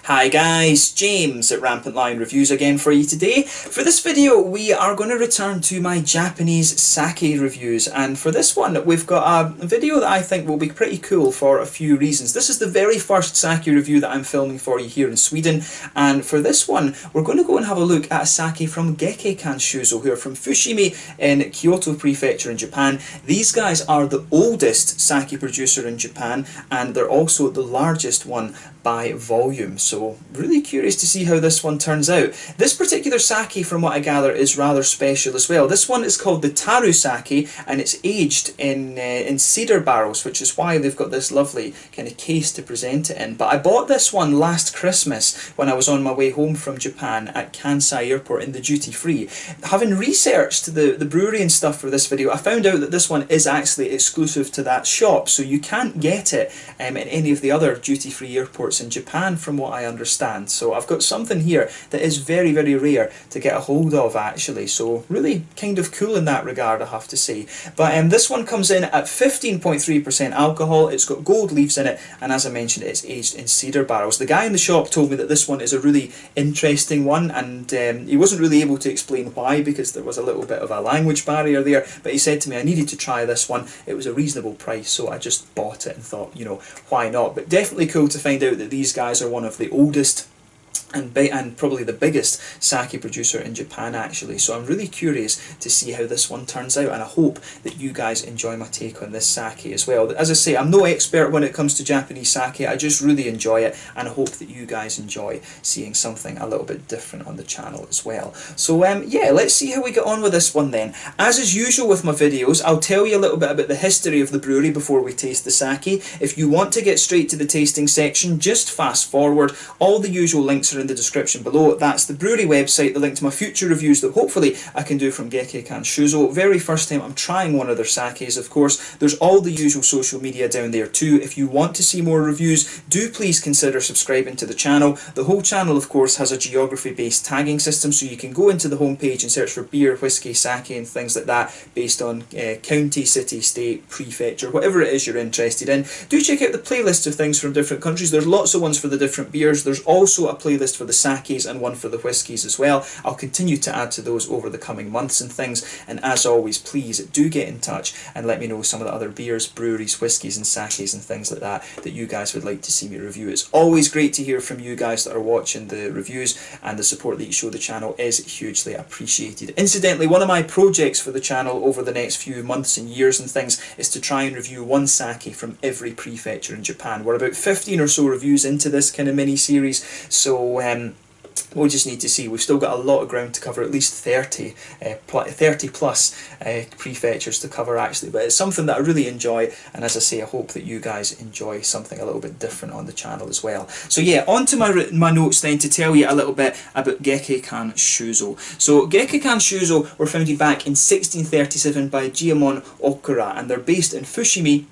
Hi guys, James at RampantLionReviews again for you today. For this video we are going to return to my Japanese sake reviews, and for this one we've got a video that I think will be pretty cool for a few reasons. This is the very first sake review that I'm filming for you here in Sweden, and for this one we're going to go and have a look at a sake from Gekkeikan Shuzo, who are from Fushimi in Kyoto Prefecture in Japan. These guys are the oldest sake producer in Japan, and they're also the largest one by volume, so really curious to see how this one turns out. This particular sake, from what I gather, is rather special as well. This one is called the Taru sake, and it's aged in cedar barrels, which is why they've got this lovely kind of case to present it in. But I bought this one last Christmas when I was on my way home from Japan at Kansai Airport in the duty free. Having researched the brewery and stuff for this video, I found out that this one is actually exclusive to that shop, so you can't get it in any of the other duty free airports in Japan, from what I understand. So I've got something here that is very, very rare to get a hold of actually, so really kind of cool in that regard, I have to say. But this one comes in at 15.3% alcohol, it's got gold leaves in it, and as I mentioned, it's aged in cedar barrels. The guy in the shop told me that this one is a really interesting one, and he wasn't really able to explain why, because there was a little bit of a language barrier there, but he said to me I needed to try this one. It was a reasonable price, so I just bought it and thought, you know, why not? But definitely cool to find out that these guys are one of the oldest and probably the biggest sake producer in Japan actually, so I'm really curious to see how this one turns out, and I hope that you guys enjoy my take on this sake as well. As I say, I'm no expert when it comes to Japanese sake, I just really enjoy it, and I hope that you guys enjoy seeing something a little bit different on the channel as well. So yeah, let's see how we get on with this one then. As is usual with my videos, I'll tell you a little bit about the history of the brewery before we taste the sake. If you want to get straight to the tasting section, just fast forward. All the usual links are in the description below. That's the brewery website, the link to my future reviews that hopefully I can do from Gekkeikan Shuzo. Very first time I'm trying one of their sakes, of course. There's all the usual social media down there too. If you want to see more reviews, do please consider subscribing to the channel. The whole channel, of course, has a geography based tagging system, so you can go into the homepage and search for beer, whiskey, sake and things like that based on county, city, state, prefecture, whatever it is you're interested in. Do check out the playlists of things from different countries. There's lots of ones for the different beers. There's also a playlist for the sakes and one for the whiskies as well. I'll continue to add to those over the coming months and things, and as always, please do get in touch and let me know some of the other beers, breweries, whiskies and sakes and things like that that you guys would like to see me review. It's always great to hear from you guys that are watching the reviews, and the support that you show the channel is hugely appreciated. Incidentally, one of my projects for the channel over the next few months and years and things is to try and review one sake from every prefecture in Japan. We're about 15 or so reviews into this kind of mini series, so we'll just need to see. We've still got a lot of ground to cover, at least 30 plus prefectures to cover actually, but it's something that I really enjoy, and as I say, I hope that you guys enjoy something a little bit different on the channel as well. So yeah, on to my notes then to tell you a little bit about Gekkeikan Shuzo. So Gekkeikan Shuzo were founded back in 1637 by Jiamon Okura, and they're based in Fushimi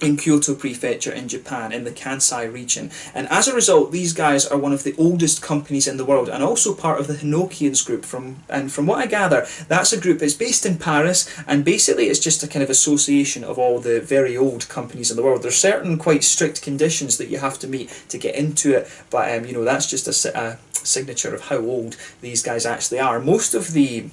in Kyoto Prefecture in Japan, in the Kansai region. And as a result, these guys are one of the oldest companies in the world, and also part of the Hinokians group. From what I gather, that's a group that's based in Paris, and basically it's just a kind of association of all the very old companies in the world. There's certain quite strict conditions that you have to meet to get into it, but you know, that's just a signature of how old these guys actually are. Most of the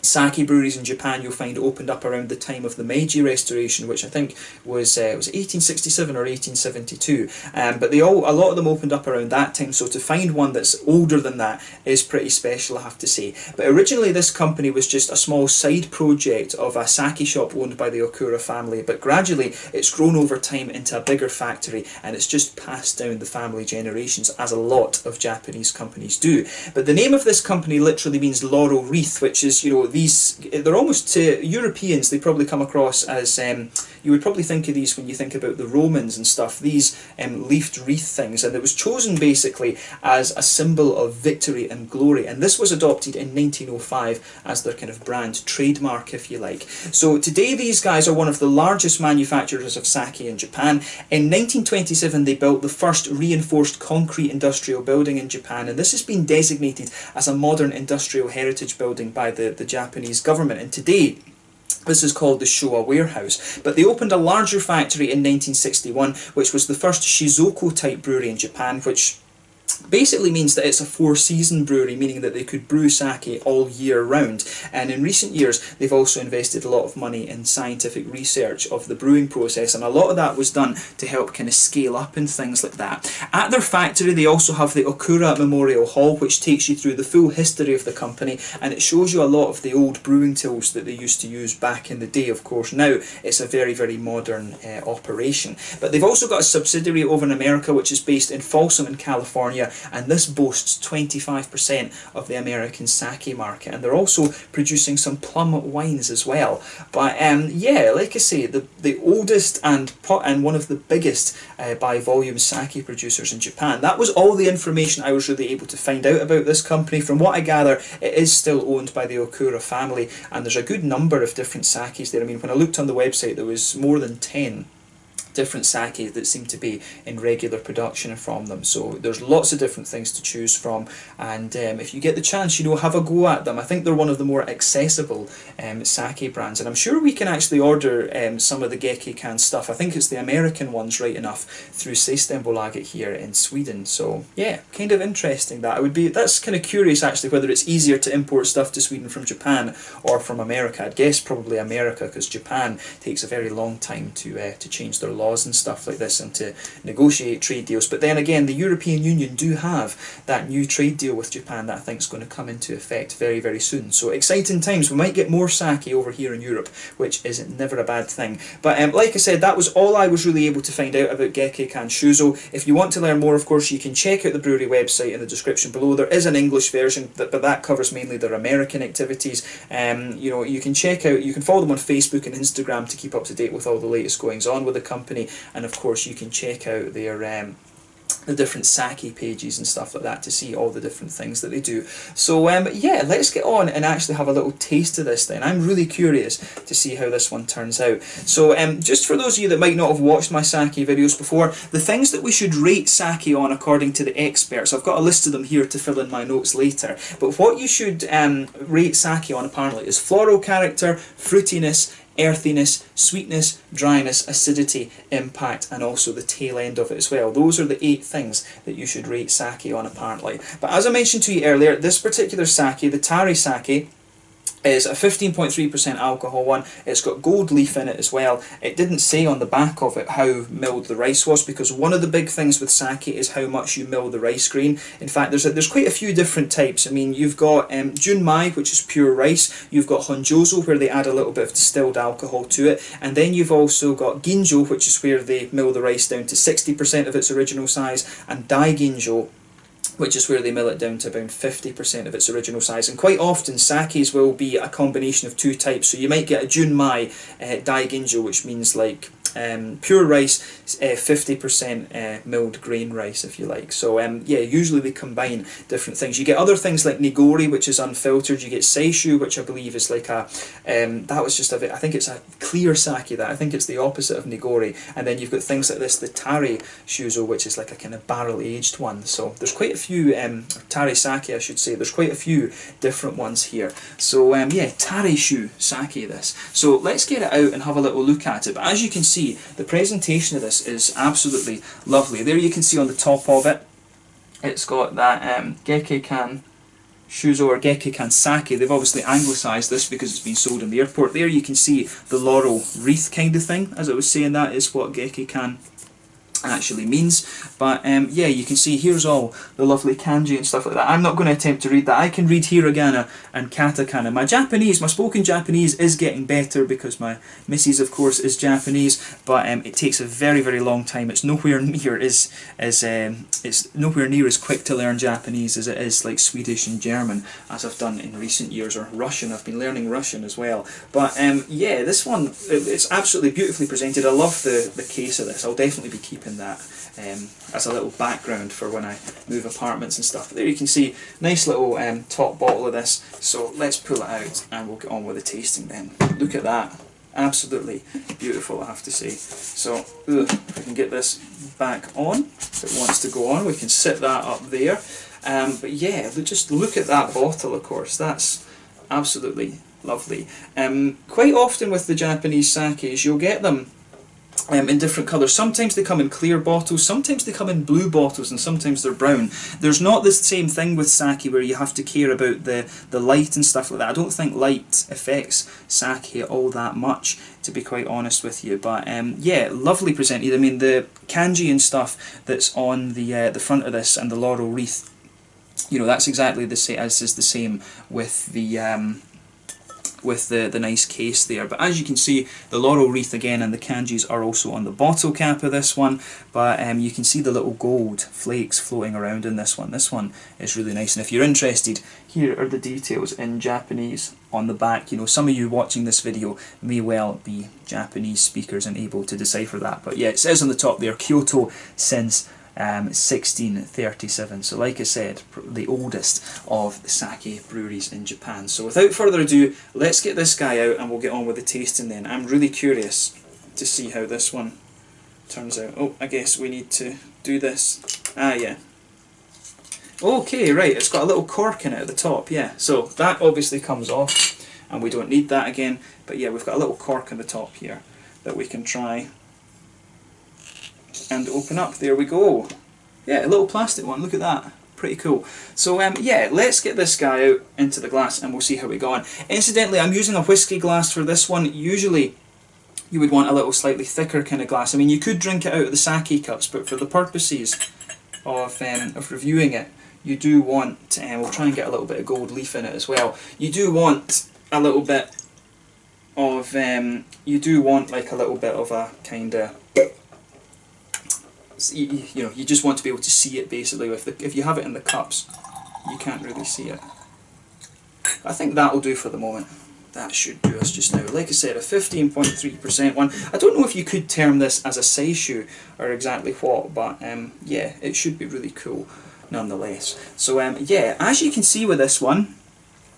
sake breweries in Japan you'll find opened up around the time of the Meiji Restoration, which I think was 1867 or 1872, but a lot of them opened up around that time, so to find one that's older than that is pretty special, I have to say. But originally this company was just a small side project of a sake shop owned by the Okura family, but gradually it's grown over time into a bigger factory, and it's just passed down the family generations, as a lot of Japanese companies do. But the name of this company literally means laurel wreath, which is, you know, they're almost, to Europeans, they probably come across as, you would probably think of these when you think about the Romans and stuff, these leafed wreath things, and it was chosen basically as a symbol of victory and glory, and this was adopted in 1905 as their kind of brand trademark, if you like. So today these guys are one of the largest manufacturers of sake in Japan. In 1927 they built the first reinforced concrete industrial building in Japan, and this has been designated as a modern industrial heritage building by the Japanese government, and today this is called the Showa Warehouse. But they opened a larger factory in 1961, which was the first Shizoko type brewery in Japan, which basically means that it's a four-season brewery, meaning that they could brew sake all year round. And in recent years, they've also invested a lot of money in scientific research of the brewing process, and a lot of that was done to help kind of scale up and things like that. At their factory, they also have the Okura Memorial Hall, which takes you through the full history of the company, and it shows you a lot of the old brewing tools that they used to use back in the day. Of course, now it's a very, very modern operation. But they've also got a subsidiary over in America, which is based in Folsom in California, and this boasts 25% of the American sake market, and they're also producing some plum wines as well. But yeah, like I say, the oldest and one of the biggest by volume sake producers in Japan. That was all the information I was really able to find out about this company. From what I gather, it is still owned by the Okura family, and there's a good number of different sakes there. I mean, when I looked on the website, there was more than 10 different sake that seem to be in regular production from them. So there's lots of different things to choose from, and if you get the chance, you know, have a go at them. I think they're one of the more accessible sake brands, and I'm sure we can actually order some of the Gekkeikan stuff. I think it's the American ones, right enough, through Systembolaget here in Sweden. So yeah, kind of interesting that. That's kind of curious actually, whether it's easier to import stuff to Sweden from Japan or from America. I'd guess probably America, because Japan takes a very long time to change their laws and stuff like this and to negotiate trade deals. But then again, the European Union do have that new trade deal with Japan that I think is going to come into effect very, very soon. So exciting times. We might get more sake over here in Europe, which is never a bad thing. But like I said, that was all I was really able to find out about Gekkeikan Shuzo. If you want to learn more, of course, you can check out the brewery website in the description below. There is an English version, but that covers mainly their American activities. You know, you can follow them on Facebook and Instagram to keep up to date with all the latest goings on with the company. And of course, you can check out their the different sake pages and stuff like that to see all the different things that they do. So yeah, let's get on and actually have a little taste of this then. I'm really curious to see how this one turns out. So just for those of you that might not have watched my sake videos before, the things that we should rate sake on according to the experts, I've got a list of them here to fill in my notes later, but what you should rate sake on apparently is floral character, fruitiness, earthiness, sweetness, dryness, acidity, impact, and also the tail end of it as well. Those are the 8 things that you should rate sake on apparently. But as I mentioned to you earlier, this particular sake, the Taru sake, is a 15.3% alcohol one. It's got gold leaf in it as well. It didn't say on the back of it how milled the rice was, because one of the big things with sake is how much you mill the rice grain. In fact, there's quite a few different types. I mean, you've got junmai, which is pure rice. You've got honjozo, where they add a little bit of distilled alcohol to it, and then you've also got ginjo, which is where they mill the rice down to 60% of its original size, and daiginjo, which is where they mill it down to about 50% of its original size. And quite often sakes will be a combination of 2 types. So you might get a junmai daiginjo, which means like pure rice, 50% milled grain rice, if you like. So yeah, usually they combine different things. You get other things like nigori, which is unfiltered. You get seishu, which I believe is like a that was just I think it's a clear sake. That I think it's the opposite of nigori. And then you've got things like this, the Taru Shuzo, which is like a kind of barrel aged one. So there's quite a few Taru sake, I should say. There's quite a few different ones here. So yeah, Taru sake this. So let's get it out and have a little look at it. But as you can see, the presentation of this is absolutely lovely. There you can see on the top of it, it's got that Gekkeikan Shuzo or Gekkeikan Sake. They've obviously anglicised this because it's been sold in the airport. There you can see the laurel wreath kind of thing. As I was saying, that is what Gekkeikan actually means. But yeah, you can see here's all the lovely kanji and stuff like that. I'm not going to attempt to read that. I can read hiragana and katakana. My spoken Japanese is getting better because my missus, of course, is Japanese, but it takes a very, very long time. It's nowhere near as quick to learn Japanese as it is like Swedish and German, as I've done in recent years, or Russian. I've been learning Russian as well. But yeah, this one, it's absolutely beautifully presented. I love the case of this. I'll definitely be keeping that as a little background for when I move apartments and stuff. But there you can see, nice little top bottle of this. So let's pull it out and we'll get on with the tasting then. Look at that. Absolutely beautiful, I have to say. So if I can get this back on, if it wants to go on, we can sit that up there. But yeah, just look at that bottle, of course. That's absolutely lovely. Quite often with the Japanese sakes, you'll get them in different colours. Sometimes they come in clear bottles, sometimes they come in blue bottles, and sometimes they're brown. There's not the same thing with sake where you have to care about the light and stuff like that. I don't think light affects sake all that much, to be quite honest with you. But yeah, lovely presented. I mean, the kanji and stuff that's on the front of this and the laurel wreath, you know, that's exactly the same as is the same with the nice case there. But as you can see, the laurel wreath again and the kanjis are also on the bottle cap of this one, but you can see the little gold flakes floating around in this one. This one is really nice, and if you're interested, here are the details in Japanese on the back. You know, some of you watching this video may well be Japanese speakers and able to decipher that, but yeah, it says on the top there, Kyoto since 1637. So like I said, the oldest of the sake breweries in Japan. So without further ado, let's get this guy out and we'll get on with the tasting then. I'm really curious to see how this one turns out. Oh, I guess we need to do this. Ah, yeah. Okay, right, it's got a little cork in it at the top, yeah. So that obviously comes off and we don't need that again. But yeah, we've got a little cork on the top here that we can try and open up. There we go. Yeah, a little plastic one, look at that. Pretty cool. So yeah, let's get this guy out into the glass and we'll see how we go on. Incidentally, I'm using a whiskey glass for this one. Usually you would want a little slightly thicker kind of glass. I mean, you could drink it out of the sake cups, but for the purposes of reviewing it, you do want, we'll try and get a little bit of gold leaf in it as well. You do want a little bit of, you do want like a little bit of a kind of, you know, you just want to be able to see it basically. If you have it in the cups, you can't really see it. I think that'll do for the moment. That should do us just now. Like I said, a 15.3% one. I don't know if you could term this as a seishu or exactly what, but yeah, it should be really cool nonetheless. So yeah, as you can see with this one,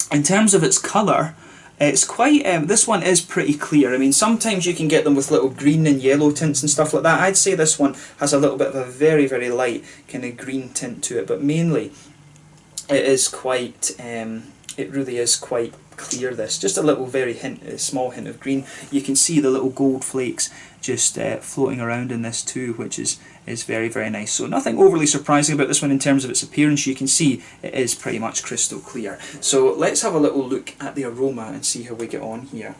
in terms of its colour, it's quite, this one is pretty clear. I mean, sometimes you can get them with little green and yellow tints and stuff like that. I'd say this one has a little bit of a very, very light kind of green tint to it, but mainly it is quite, it really is quite clear, this. Just a little very small hint of green. You can see the little gold flakes just floating around in this too, which is very, very nice. So nothing overly surprising about this one in terms of its appearance. You can see it is pretty much crystal clear. So let's have a little look at the aroma and see how we get on here.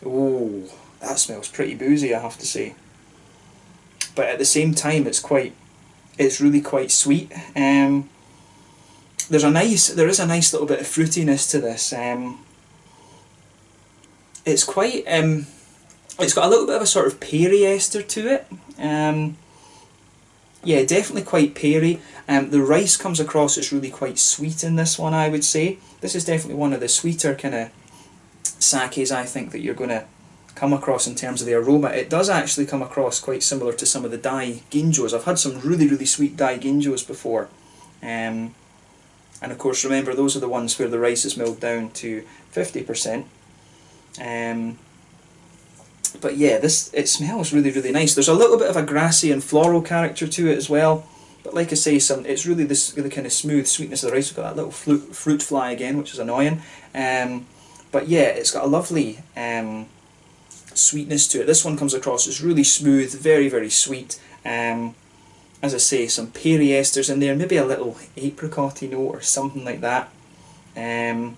Oh, that smells pretty boozy, I have to say. But at the same time, it's really quite sweet. There is a nice little bit of fruitiness to this. It's quite, it's got a little bit of a sort of peary ester to it. Yeah, definitely quite peary. The rice comes across as really quite sweet in this one, I would say. This is definitely one of the sweeter kind of sakes I think that you're going to come across in terms of the aroma. It does actually come across quite similar to some of the dai ginjos. I've had some really, really sweet dai ginjos before. And of course, remember, those are the ones where the rice is milled down to 50%. But yeah, it smells really, really nice. There's a little bit of a grassy and floral character to it as well. But like I say, it's really the kind of smooth sweetness of the rice. We've got that little fruit fly again, which is annoying. But yeah, it's got a lovely sweetness to it. This one comes across as really smooth, very, very sweet. As I say, some peary esters in there, maybe a little apricot-y note or something like that. A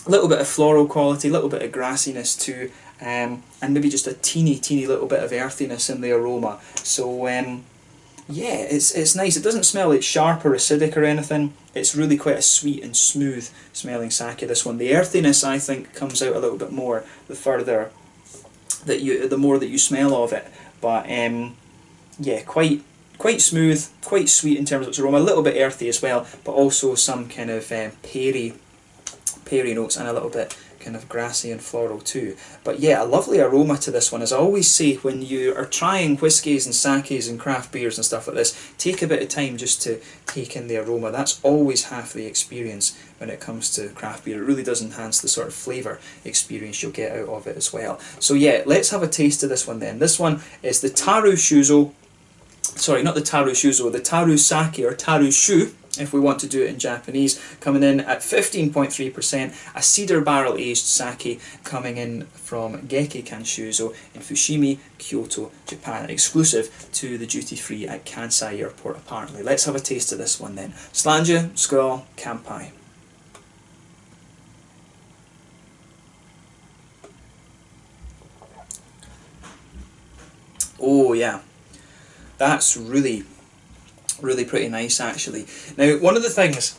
little bit of floral quality, a little bit of grassiness too, and maybe just a teeny little bit of earthiness in the aroma. So yeah, it's nice. It doesn't smell like sharp or acidic or anything. It's really quite a sweet and smooth smelling sake, this one. The earthiness, I think, comes out a little bit more the further that the more that you smell of it. But yeah, quite smooth, quite sweet in terms of its aroma, a little bit earthy as well, but also some kind of peary notes and a little bit kind of grassy and floral too. But yeah, a lovely aroma to this one. As I always say, when you are trying whiskies and sakes and craft beers and stuff like this, take a bit of time just to take in the aroma. That's always half the experience when it comes to craft beer. It really does enhance the sort of flavour experience you'll get out of it as well. So yeah, let's have a taste of this one then. This one is the Taru Shuzo. Sorry, not the Taru Shuzo, the Taru Sake or Taru Shu. if we want to do it in Japanese, coming in at 15.3%, a cedar barrel aged sake coming in from Gekkeikan Shuzo in Fushimi, Kyoto, Japan, exclusive to the duty free at Kansai Airport apparently. Let's have a taste of this one then. Slanja, Skål, Kampai. Oh yeah, that's really pretty nice actually. Now, one of the things,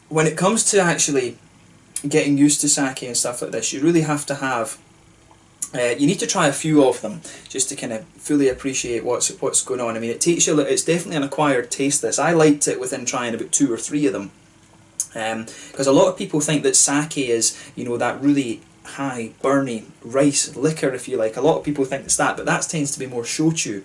when it comes to actually getting used to sake and stuff like this, you really have to have, you need to try a few of them just to kind of fully appreciate what's going on. I mean, it takes you, it's definitely an acquired taste this. I liked it within trying about 2 or 3 of them. Because a lot of people think that sake is, you know, that really high, burny rice liquor, if you like. A lot of people think it's that, but that tends to be more shochu.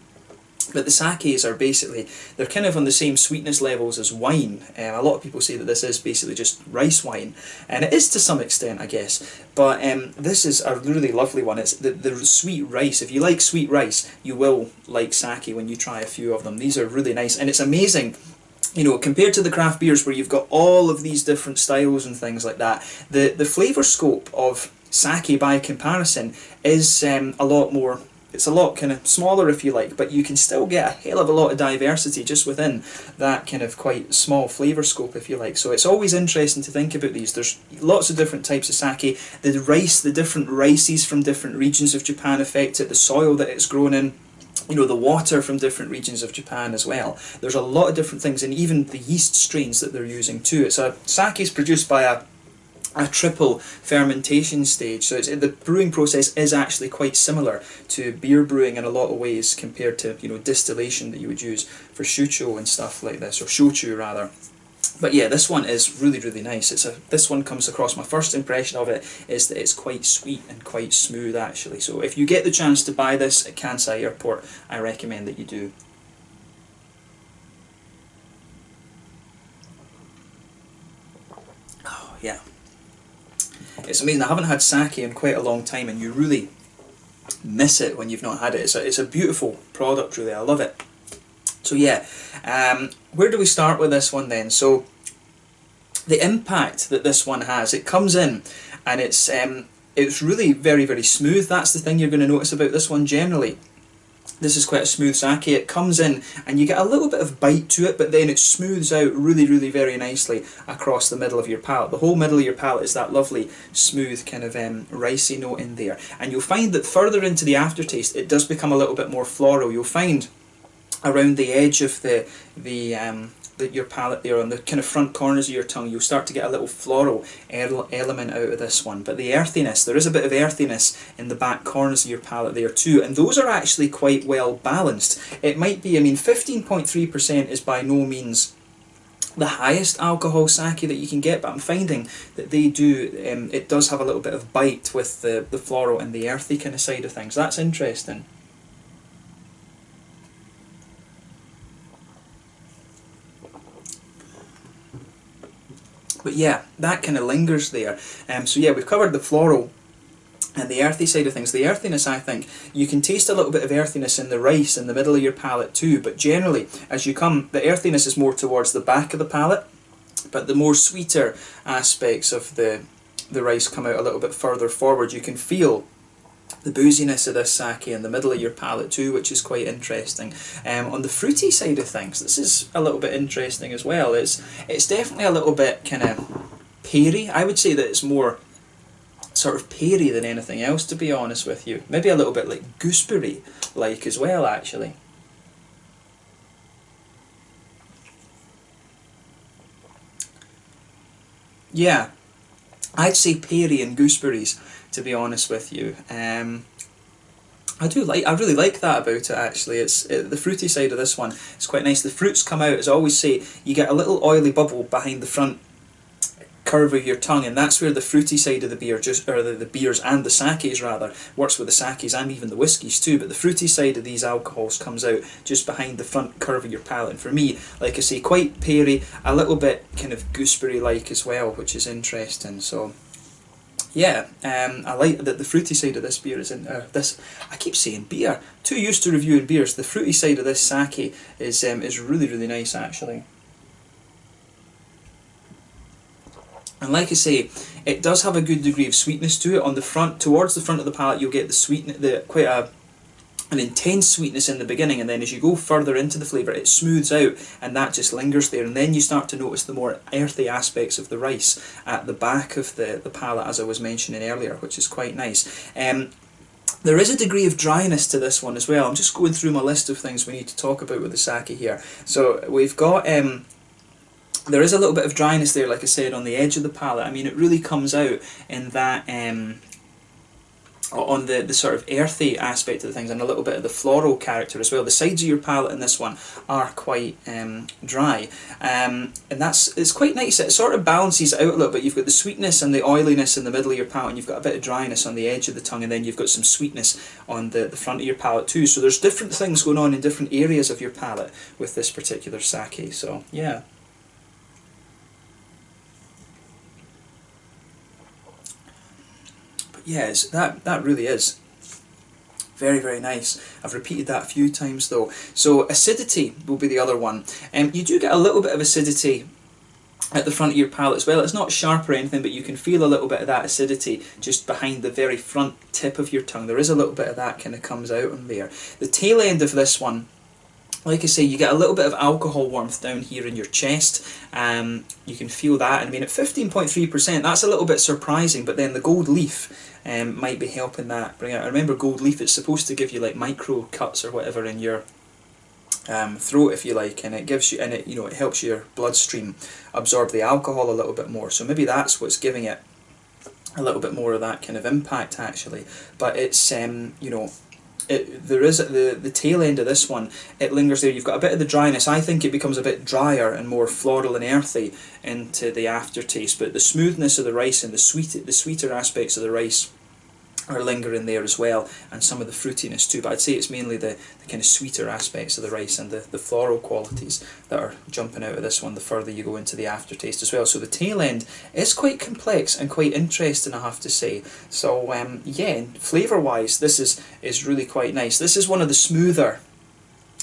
But the sakes are basically, they're kind of on the same sweetness levels as wine. A lot of people say that this is basically just rice wine, and it is to some extent, I guess. But this is a really lovely one. It's the sweet rice. If you like sweet rice, you will like sake when you try a few of them. These are really nice, and it's amazing. You know, compared to the craft beers where you've got all of these different styles and things like that, the flavour scope of sake by comparison is a lot more, it's a lot kind of smaller if you like, but you can still get a hell of a lot of diversity just within that kind of quite small flavour scope if you like. So it's always interesting to think about these. There's lots of different types of sake. The rice, the different rices from different regions of Japan affect it, the soil that it's grown in, you know, the water from different regions of Japan as well. There's a lot of different things, and even the yeast strains that they're using too. It's a sake is produced by a triple fermentation stage, so the brewing process is actually quite similar to beer brewing in a lot of ways compared to, you know, distillation that you would use for shucho and stuff like this, or shochu rather. But yeah, this one is really nice. This one comes across, my first impression of it is that it's quite sweet and quite smooth actually. So if you get the chance to buy this at Kansai Airport, I recommend that you do. Oh yeah. It's amazing. I haven't had sake in quite a long time, and you really miss it when you've not had it. It's a beautiful product, really. I love it. So yeah, where do we start with this one then? So the impact that this one has, it comes in and it's really very smooth. That's the thing you're going to notice about this one generally. This is quite a smooth sake. It comes in and you get a little bit of bite to it, but then it smooths out really very nicely across the middle of your palate. The whole middle of your palate is that lovely smooth kind of ricey note in there. And you'll find that further into the aftertaste it does become a little bit more floral. You'll find around the edge of your palate there, on the kind of front corners of your tongue, you'll start to get a little floral element out of this one. But the earthiness, there is a bit of earthiness in the back corners of your palate there too, and those are actually quite well balanced. It might be, I mean, 15.3% is by no means the highest alcohol sake that you can get, but I'm finding that they do, it does have a little bit of bite with the floral and the earthy kind of side of things. That's interesting. But yeah, that kind of lingers there. So yeah, we've covered the floral and the earthy side of things. The earthiness, I think, you can taste a little bit of earthiness in the rice in the middle of your palate too, but generally, as you come, the earthiness is more towards the back of the palate, but the more sweeter aspects of the rice come out a little bit further forward. You can feel the booziness of this sake in the middle of your palate too, which is quite interesting. On the fruity side of things, this is a little bit interesting as well. It's definitely a little bit kind of peary. I would say that it's more sort of peary than anything else, to be honest with you. Maybe a little bit like gooseberry like as well actually. Yeah, I'd say peary and gooseberries, to be honest with you. I really like that about it actually. It's the fruity side of this one. It's quite nice. The fruits come out, as I always say, you get a little oily bubble behind the front curve of your tongue, and that's where the fruity side of the beer, the beers and the sakes rather, works with the sakes and even the whiskies too, but the fruity side of these alcohols comes out just behind the front curve of your palate. And for me, like I say, quite peary, a little bit kind of gooseberry like as well, which is interesting. So yeah, I like that the fruity side of this beer is in this. I keep saying beer. Too used to reviewing beers. The fruity side of this sake is really nice actually. And like I say, it does have a good degree of sweetness to it. On the front, towards the front of the palate, you'll get the sweetness, quite an intense sweetness in the beginning, and then as you go further into the flavour, it smooths out, and that just lingers there. And then you start to notice the more earthy aspects of the rice at the back of the palate, as I was mentioning earlier, which is quite nice. There is a degree of dryness to this one as well. I'm just going through my list of things we need to talk about with the sake here. So we've got there is a little bit of dryness there, like I said, on the edge of the palate. I mean, it really comes out in that on the sort of earthy aspect of the things, and a little bit of the floral character as well. The sides of your palate in this one are quite dry, and it's quite nice. It sort of balances out a little bit. You've got the sweetness and the oiliness in the middle of your palate, and you've got a bit of dryness on the edge of the tongue, and then you've got some sweetness on the front of your palate too. So there's different things going on in different areas of your palate with this particular sake. So yeah. Yes, that really is very, very nice. I've repeated that a few times though. So acidity will be the other one. You do get a little bit of acidity at the front of your palate as well. It's not sharp or anything, but you can feel a little bit of that acidity just behind the very front tip of your tongue. There is a little bit of that kind of comes out on there. The tail end of this one, like I say, you get a little bit of alcohol warmth down here in your chest. You can feel that, and I mean at 15.3%, that's a little bit surprising, but then the gold leaf might be helping that bring out. I remember gold leaf, it's supposed to give you like micro cuts or whatever in your throat, if you like, and it gives you, and it, you know, it helps your bloodstream absorb the alcohol a little bit more. So maybe that's what's giving it a little bit more of that kind of impact actually. But it's you know, there is the tail end of this one, it lingers there. You've got a bit of the dryness. I think it becomes a bit drier and more floral and earthy into the aftertaste, but the smoothness of the rice and the sweeter aspects of the rice are lingering there as well, and some of the fruitiness too. But I'd say it's mainly the kind of sweeter aspects of the rice and the floral qualities that are jumping out of this one the further you go into the aftertaste as well. So the tail end is quite complex and quite interesting, I have to say. So yeah, flavour wise, this is really quite nice. This is one of the smoother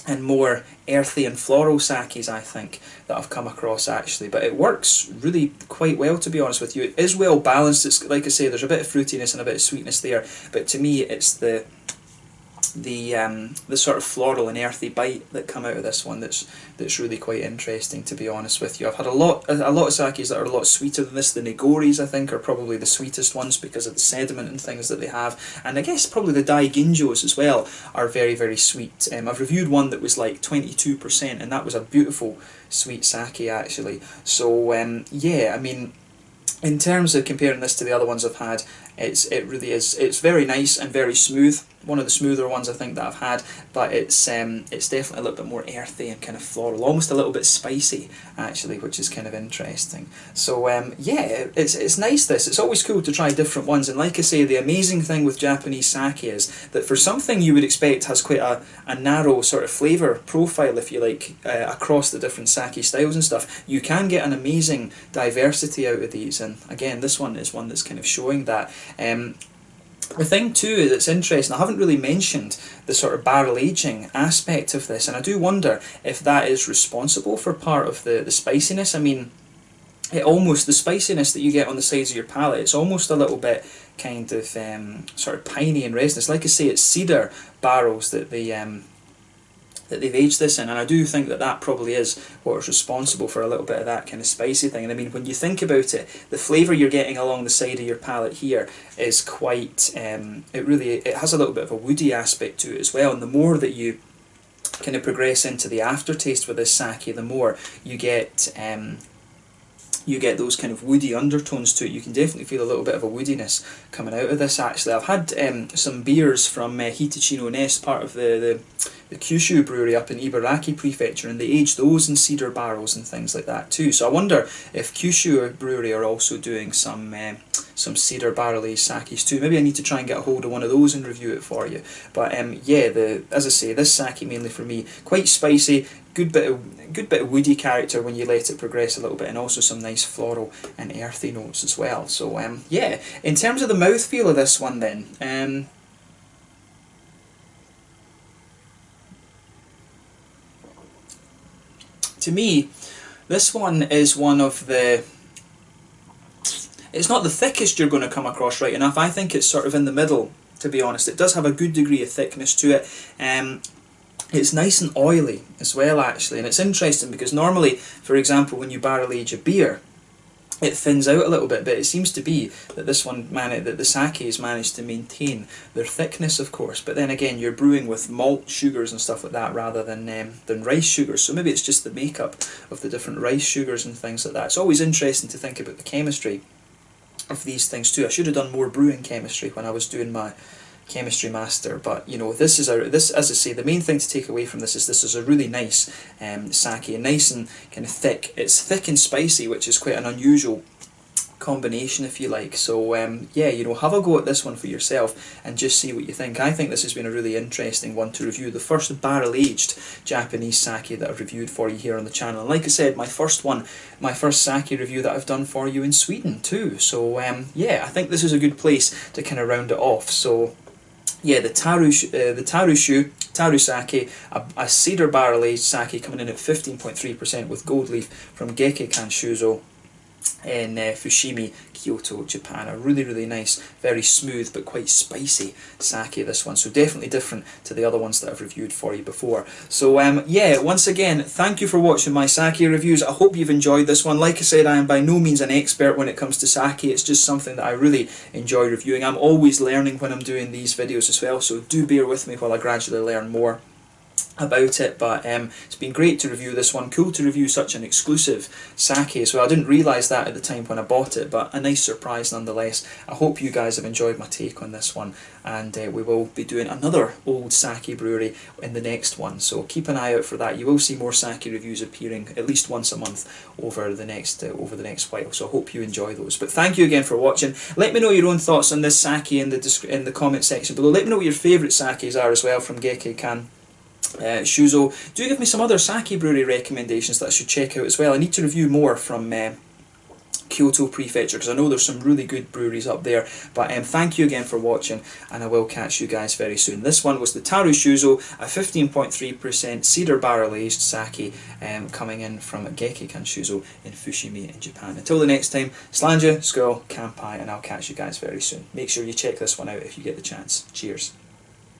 and more earthy and floral sakes, I think, that I've come across actually. But it works really quite well, to be honest with you. It is well balanced. It's like I say, there's a bit of fruitiness and a bit of sweetness there, but to me it's the sort of floral and earthy bite that come out of this one that's really quite interesting, to be honest with you. I've had a lot of sakes that are a lot sweeter than this. The Nigoris, I think, are probably the sweetest ones because of the sediment and things that they have, and I guess probably the Daiginjos as well are very, very sweet. I've reviewed one that was like 22%, and that was a beautiful sweet sake actually. So yeah, I mean, in terms of comparing this to the other ones I've had, it really is. It's very nice and very smooth. One of the smoother ones I think that I've had, but it's definitely a little bit more earthy and kind of floral, almost a little bit spicy actually, which is kind of interesting. So yeah, it's nice this. It's always cool to try different ones, and like I say, the amazing thing with Japanese sake is that for something you would expect has quite a narrow sort of flavour profile, if you like, across the different sake styles and stuff, you can get an amazing diversity out of these, and again this one is one that's kind of showing that. The thing too that's interesting, I haven't really mentioned the sort of barrel aging aspect of this, and I do wonder if that is responsible for part of the spiciness. I mean, the spiciness that you get on the sides of your palate, it's almost a little bit kind of sort of piney and resinous. Like I say, it's cedar barrels that they've aged this in, and I do think that probably is what is responsible for a little bit of that kind of spicy thing. And I mean, when you think about it, the flavour you're getting along the side of your palate here is quite, it has a little bit of a woody aspect to it as well, and the more that you kind of progress into the aftertaste with this sake, the more you get those kind of woody undertones to it. You can definitely feel a little bit of a woodiness coming out of this actually. I've had some beers from Hitachino Nest, part of the Kyushu brewery up in Ibaraki Prefecture, and they age those in cedar barrels and things like that too. So I wonder if Kyushu brewery are also doing some cedar barrel aged sakes too. Maybe I need to try and get a hold of one of those and review it for you. But yeah, as I say, this sake mainly for me, quite spicy, good bit of woody character when you let it progress a little bit, and also some nice floral and earthy notes as well. So yeah, in terms of the mouthfeel of this one then, to me, this one is one of the It's not the thickest you're going to come across, right enough. I think it's sort of in the middle, to be honest. It does have a good degree of thickness to it. It's nice and oily as well, actually, and it's interesting because normally, for example, when you barrel age a beer, it thins out a little bit, but it seems to be that this one, that the sake has managed to maintain their thickness, of course. But then again, you're brewing with malt sugars and stuff like that rather than rice sugars. So maybe it's just the makeup of the different rice sugars and things like that. It's always interesting to think about the chemistry of these things too. I should have done more brewing chemistry when I was doing my chemistry master, but you know, this, as I say, the main thing to take away from this is a really nice sake, nice and kind of thick. It's thick and spicy, which is quite an unusual combination, if you like. So yeah, you know, have a go at this one for yourself and just see what you think. I think this has been a really interesting one to review, the first barrel aged Japanese sake that I've reviewed for you here on the channel. And like I said, my first sake review that I've done for you in Sweden too. So yeah, I think this is a good place to kind of round it off. So yeah, the Taru sake, a cedar barrel aged sake coming in at 15.3% with gold leaf from Gekkeikan Shuzo in Fushimi, Kyoto, Japan. A really, really nice, very smooth but quite spicy sake, this one. So definitely different to the other ones that I've reviewed for you before. So yeah, once again, thank you for watching my sake reviews. I hope you've enjoyed this one. Like I said, I am by no means an expert when it comes to sake. It's just something that I really enjoy reviewing. I'm always learning when I'm doing these videos as well, so do bear with me while I gradually learn more about it. But it's been great to review this one. Cool to review such an exclusive sake as well. I didn't realise that at the time when I bought it, but a nice surprise nonetheless. I hope you guys have enjoyed my take on this one, and we will be doing another old sake brewery in the next one, so keep an eye out for that. You will see more sake reviews appearing at least once a month over the next while, so I hope you enjoy those. But thank you again for watching. Let me know your own thoughts on this sake in the comment section below. Let me know what your favourite sakes are as well from Gekkeikan Shuzo. Do give me some other sake brewery recommendations that I should check out as well. I need to review more from Kyoto Prefecture because I know there's some really good breweries up there. But thank you again for watching, and I will catch you guys very soon. This one was the Taru Shuzo, a 15.3% cedar barrel aged sake coming in from Gekkeikan Shuzo in Fushimi in Japan. Until the next time, slanja, skull, kampai, and I'll catch you guys very soon. Make sure you check this one out if you get the chance. Cheers.